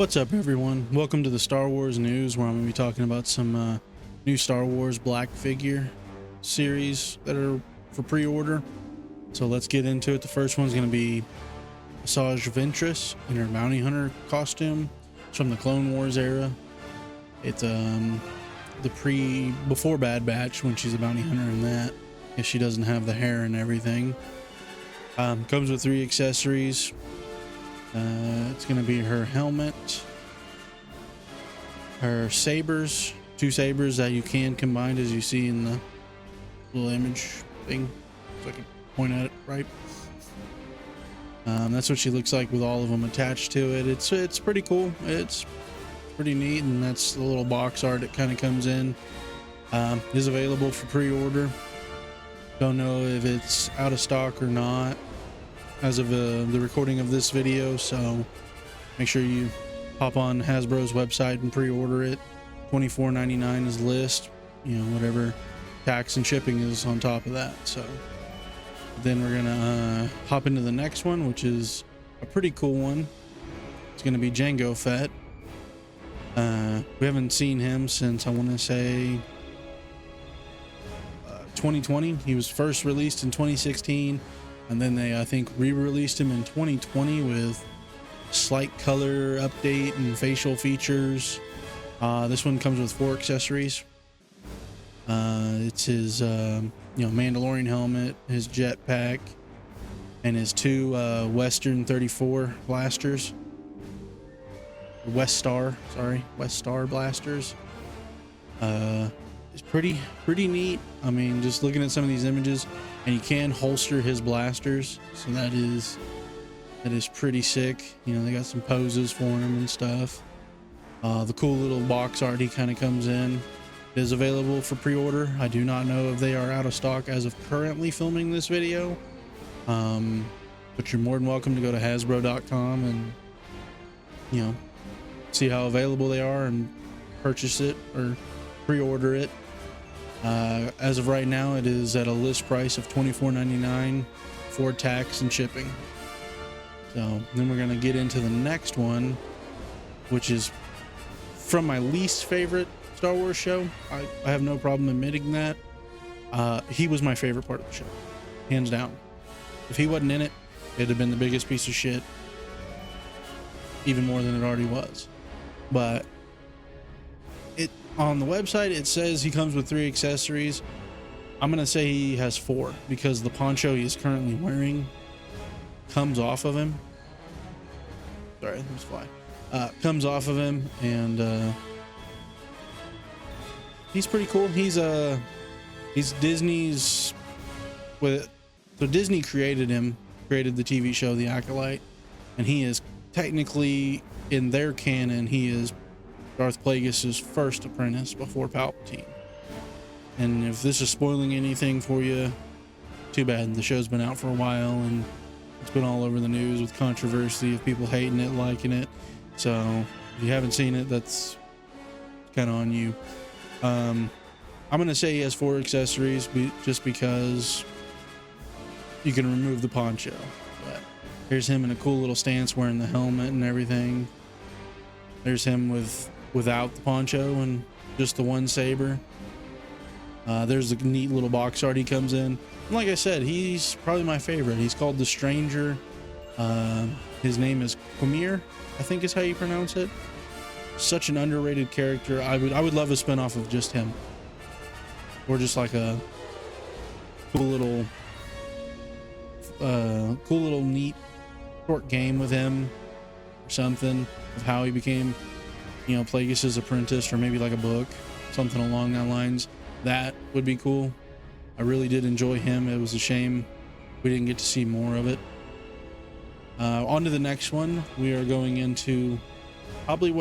What's up, everyone? Welcome to the Star Wars news, where I'm going to be talking about some new Star Wars Black figure series that are for pre-order. So let's get into it. The first one's going to be Asajj Ventress in her bounty hunter costume. It's from the Clone Wars era. It's before Bad Batch, when she's a bounty hunter in that, if she doesn't have the hair and everything. Comes with 3 accessories. It's going to be her helmet, her sabers, 2 sabers that you can combine, as you see in the little image thing, so I can point at it right. That's what she looks like with all of them attached to it. It's pretty cool. It's pretty neat, and that's the little box art it kind of comes in. Is available for pre-order. Don't know if it's out of stock or not as of the recording of this video, so make sure you hop on Hasbro's website and pre-order it. $24.99 is list, you know, whatever tax and shipping is on top of that. So then we're gonna hop into the next one, which is a pretty cool one. It's gonna be Jango Fett. We haven't seen him since, I want to say, 2020. He was first released in 2016, and then they, I think, re-released him in 2020 with slight color update and facial features. This one comes with 4 accessories. It's his Mandalorian helmet, his jetpack, and his 2 Western 34 blasters. West Star blasters. It's pretty neat. I mean, just looking at some of these images, and you can holster his blasters, so that is pretty sick. You know, they got some poses for him and stuff. The cool little box art he kind of comes in is available for pre-order. I do not know if they are out of stock as of currently filming this video, but you're more than welcome to go to Hasbro.com and, you know, see how available they are and purchase it or pre-order it. As of right now, it is at a list price of $24.99 for tax and shipping. So then we're going to get into the next one, which is from my least favorite Star Wars show. I have no problem admitting that. He was my favorite part of the show, hands down. If he wasn't in it, it'd have been the biggest piece of shit, even more than it already was. But on the website, it says he comes with 3 accessories. I'm gonna say he has 4, because the poncho he is currently wearing comes off of him. Sorry, let me fly. Comes off of him, and he's pretty cool. He's Disney's so Disney created the TV show The Acolyte, and he is technically, in their canon, he is Darth Plagueis' first apprentice before Palpatine. And if this is spoiling anything for you, too bad. The show's been out for a while, and it's been all over the news with controversy of people hating it, liking it. So if you haven't seen it, that's kind of on you. I'm gonna say he has 4 accessories, just because you can remove the poncho. But here's him in a cool little stance, wearing the helmet and everything. There's him without the poncho and just the 1 saber. There's a neat little box art he comes in. And like I said, he's probably my favorite. He's called the Stranger. His name is Quamir, I think is how you pronounce it. Such an underrated character. I would love a spinoff of just him, or just like a cool little neat short game with him, or something, of how he became, you know, Plagueis' apprentice, or maybe like a book, something along that lines. That would be cool. I really did enjoy him. It was a shame we didn't get to see more of it. On to the next one. We are going into probably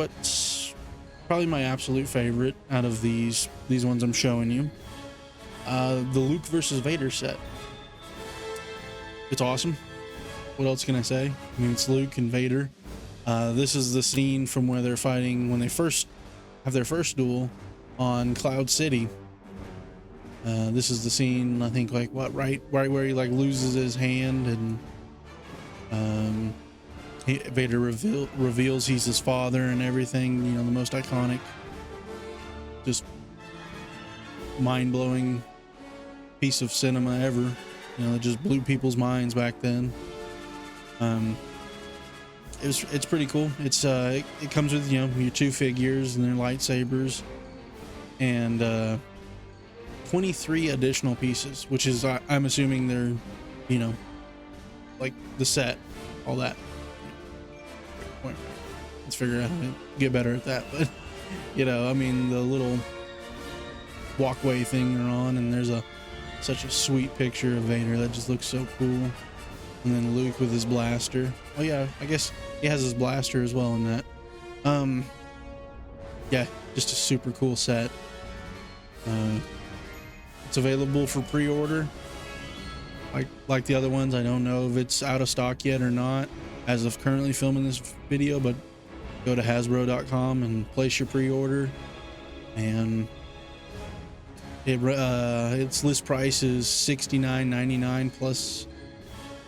my absolute favorite out of these ones I'm showing you. The Luke versus Vader set. It's awesome. What else can I say? I mean, it's Luke and Vader. This is the scene from where they're fighting when they first have their first duel on Cloud City. This is the scene, I think, like right where he like loses his hand, and Vader reveals he's his father and everything. You know, the most iconic, just mind-blowing piece of cinema ever. You know, it just blew people's minds back then. It's pretty cool. It comes with, you know, your 2 figures and their lightsabers, and 23 additional pieces, which is, I'm assuming they're, you know, like the set, all that. Let's figure out how to get better at that. But, you know, I mean, the little walkway thing they're on, and there's such a sweet picture of Vader that just looks so cool. And then Luke with his blaster. Oh yeah, I guess he has his blaster as well in that. Yeah, just a super cool set. It's available for pre-order. Like the other ones, I don't know if it's out of stock yet or not as of currently filming this video, but go to Hasbro.com and place your pre-order, and its list price is $69.99 plus,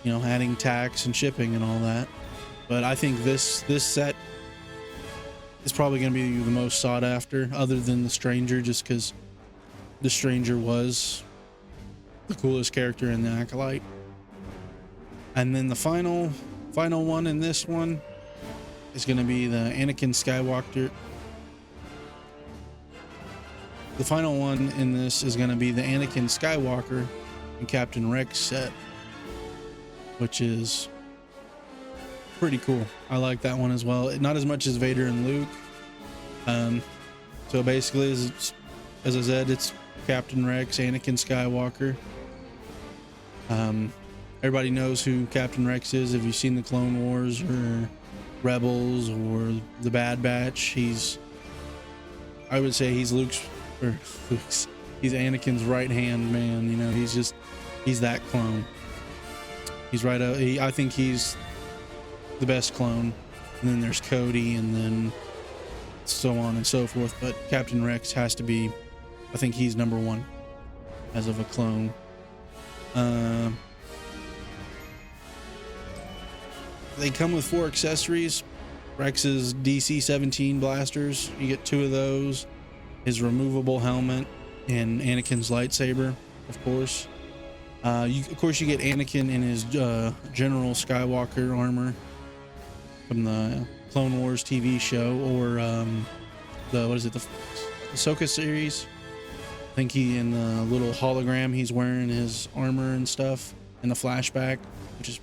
you know, adding tax and shipping and all that. But I think this set is probably going to be the most sought after, other than the Stranger, just because the Stranger was the coolest character in the Acolyte. And then the final one in this one is going to be the Anakin Skywalker. The final one in this is going to be the Anakin Skywalker and Captain Rex set, which is pretty cool. I like that one as well. Not as much as Vader and Luke. So basically, as I said, it's Captain Rex, Anakin Skywalker. Everybody knows who Captain Rex is. If you've seen the Clone Wars or Rebels or the Bad Batch, I would say he's he's Anakin's right hand man. You know, he's that clone. He's right out. I think he's the best clone, and then there's Cody, and then so on and so forth. But Captain Rex has to be, I think he's number one as of a clone. They come with 4 accessories. Rex's DC-17 blasters, you get 2 of those. His removable helmet and Anakin's lightsaber, of course. Of course, you get Anakin in his General Skywalker armor from the Clone Wars TV show, or the Ahsoka series. I think he, in the little hologram, he's wearing his armor and stuff in the flashback, which is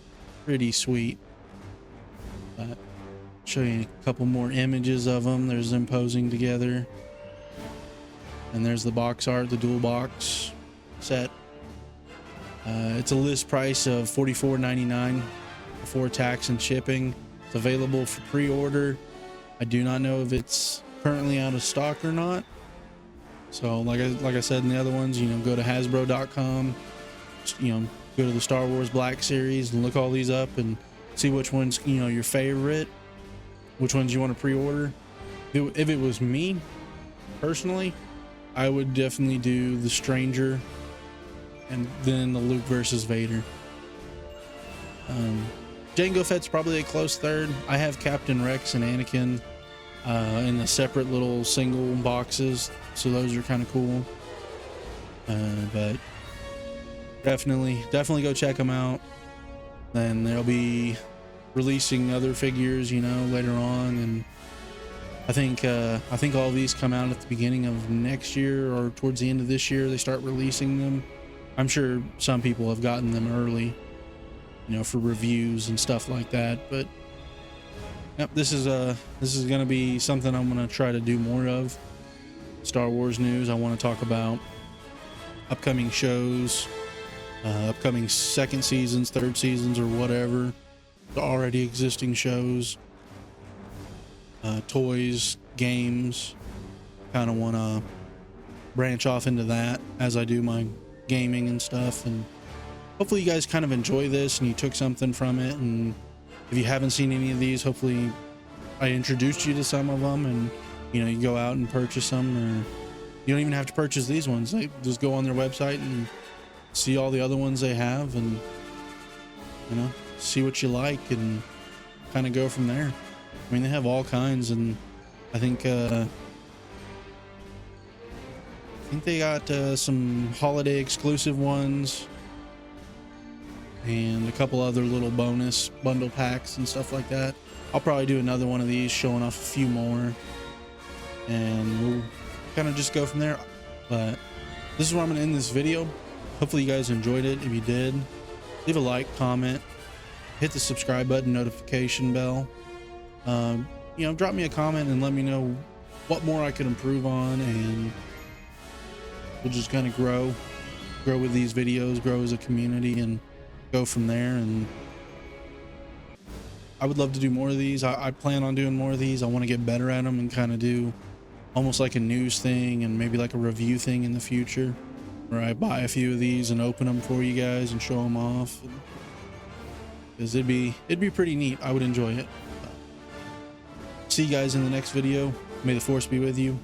pretty sweet. Show you a couple more images of them. There's them posing together, and there's the box art, the dual box set. It's a list price of $44.99 before tax and shipping. It's available for pre-order. I do not know if it's currently out of stock or not. So like I said in the other ones, you know, go to Hasbro.com, you know, go to the Star Wars Black series and look all these up and see which one's, you know, your favorite, which ones you want to pre-order. If it was me personally, I would definitely do the Stranger and then the Luke versus Vader. Jango Fett's probably a close third. I have Captain Rex and Anakin in the separate little single boxes, so those are kind of cool. But definitely go check them out. Then they'll be releasing other figures, you know, later on, and I think all these come out at the beginning of next year or towards the end of this year. They start releasing them. I'm sure some people have gotten them early, you know, for reviews and stuff like that. But yep, this is going to be something I'm going to try to do more of. Star Wars news. I want to talk about upcoming shows, upcoming second seasons, third seasons, or whatever. The already existing shows, toys, games. Kind of want to branch off into that as I do my gaming and stuff, and hopefully you guys kind of enjoy this and you took something from it. And if you haven't seen any of these, hopefully I introduced you to some of them, and you know, you go out and purchase them, or you don't even have to purchase these ones. Just go on their website and see all the other ones they have, and you know, see what you like and kind of go from there. I mean, they have all kinds, and I think they got some holiday exclusive ones and a couple other little bonus bundle packs and stuff like that. I'll probably do another one of these showing off a few more, and we'll kind of just go from there. But this is where I'm gonna end this video. Hopefully you guys enjoyed it. If you did, leave a like, comment, hit the subscribe button, notification bell. You know, drop me a comment and let me know what more I could improve on, and we'll just kind of grow with these videos, grow as a community, and go from there. And I would love to do more of these. I plan on doing more of these. I want to get better at them and kind of do almost like a news thing and maybe like a review thing in the future, where I buy a few of these and open them for you guys and show them off, because it'd be pretty neat. I would enjoy it. See you guys in the next video. May the force be with you.